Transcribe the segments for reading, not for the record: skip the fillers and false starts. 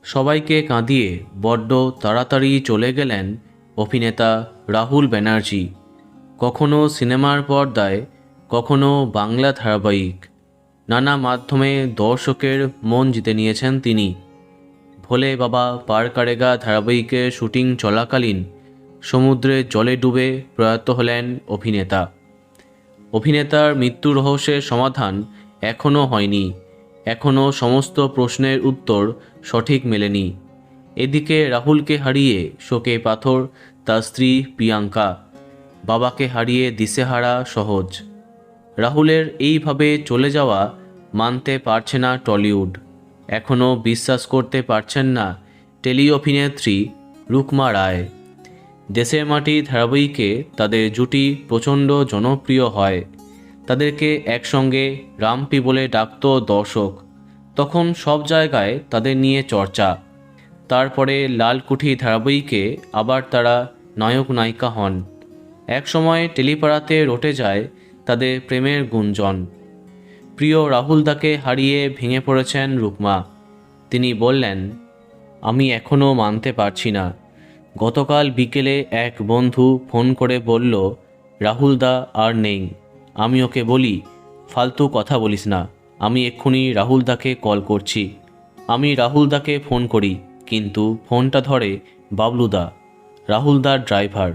সবাইকে কাঁদিয়ে বড্ড তাড়াতাড়ি চলে গেলেন অভিনেতা রাহুল ব্যানার্জি। কখনো সিনেমার পর্দায়, কখনো বাংলা ধারাবাহিক, নানা মাধ্যমে দর্শকের মন জিতে নিয়েছেন তিনি। ভোলে বাবা পার কারেগা ধারাবাহিকের শুটিং চলাকালীন সমুদ্রের জলে ডুবে প্রয়াত হলেন অভিনেতা। অভিনেতার মৃত্যু রহস্যের সমাধান এখনও হয়নি। এখনও সমস্ত প্রশ্নের উত্তর সঠিক মেলেনি। এদিকে রাহুলকে হারিয়ে শোকে পাথর তার স্ত্রী প্রিয়াঙ্কা। বাবাকে হারিয়ে দিশেহারা সহজ। রাহুলের এইভাবে চলে যাওয়া মানতে পারছে না টলিউড। এখনও বিশ্বাস করতে পারছেন না টেলি অভিনেত্রী রুকমা রায়। দেশের মাটি ধারাবাহিকে তাদের জুটি প্রচণ্ড জনপ্রিয় হয়। তাদেরকে একসঙ্গে রাম্পি বলে ডাকত দর্শক। তখন সব জায়গায় তাদের নিয়ে চর্চা। তারপরে লালকুঠি ধারাবাহিকে আবার তারা নায়ক নায়িকা হন। একসময় টেলিপাড়াতে রটে যায় তাদের প্রেমের গুঞ্জন। প্রিয় রাহুলদাকে হারিয়ে ভেঙে পড়েছেন রুকমা। তিনি বললেন, আমি এখনও মানতে পারছি না। গতকাল বিকেলে এক বন্ধু ফোন করে বলল, রাহুলদা আর নেই। আমি ওকে বলি, ফালতু কথা বলিস না, আমি এক্ষুনি রাহুলদাকে কল করছি। আমি রাহুলদাকে ফোন করি, কিন্তু ফোনটা ধরে বাবলুদা, রাহুলদার ড্রাইভার।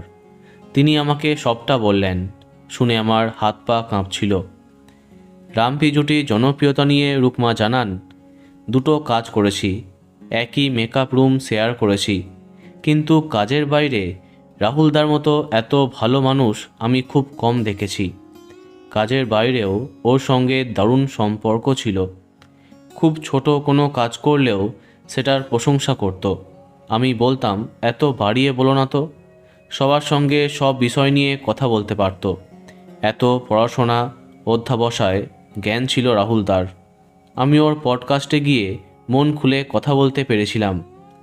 তিনি আমাকে সবটা বললেন। শুনে আমার হাত পা কাঁপছিল। রাম্পি জুটির জনপ্রিয়তা নিয়ে রুকমা জানান, দুটো কাজ করেছি, একই মেকআপ রুম শেয়ার করেছি, কিন্তু কাজের বাইরে রাহুলদার মতো এত ভালো মানুষ আমি খুব কম দেখেছি। কাজের বাইরেও ওর সঙ্গে দারুণ সম্পর্ক ছিল। খুব ছোট কোনো কাজ করলেও সেটার প্রশংসা করত। আমি বলতাম, এত বাড়িয়ে বলো না তো। সবার সঙ্গে সব বিষয় নিয়ে কথা বলতে পারত। এত পড়াশোনা, অধ্যাবসায় জ্ঞান ছিল রাহুলদার। আমি ওর পডকাস্টে গিয়ে মন খুলে কথা বলতে পেরেছিলাম,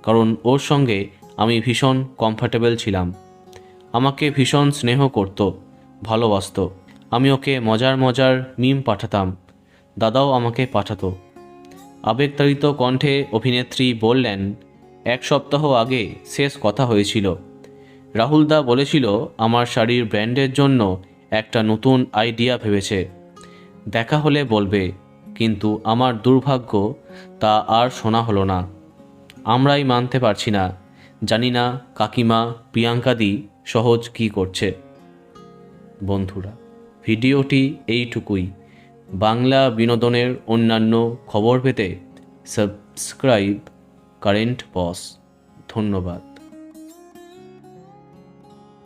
কারণ ওর সঙ্গে আমি ভীষণ কমফর্টেবল ছিলাম। আমাকে ভীষণ স্নেহ করত, ভালোবাসত। আমি ওকে মজার মজার মিম পাঠাতাম, দাদাও আমাকে পাঠাতো। আবেগতাড়িত কণ্ঠে অভিনেত্রী বললেন, এক সপ্তাহ আগে শেষ কথা হয়েছিল। রাহুলদা বলেছিল আমার শাড়ির ব্র্যান্ডের জন্য একটা নতুন আইডিয়া ভেবেছে। দেখা হলে বলবে, কিন্তু আমার দুর্ভাগ্য তা আর শোনা হলো না। আমরাই মানতে পারছি না। জানি না কাকিমা প্রিয়াঙ্কাদি সহজ কী করছে। বন্ধুরা, ভিডিওটি এইটুকুই। বাংলা বিনোদনের অন্যান্য খবর পেতে সাবস্ক্রাইব কারেন্ট বস। ধন্যবাদ।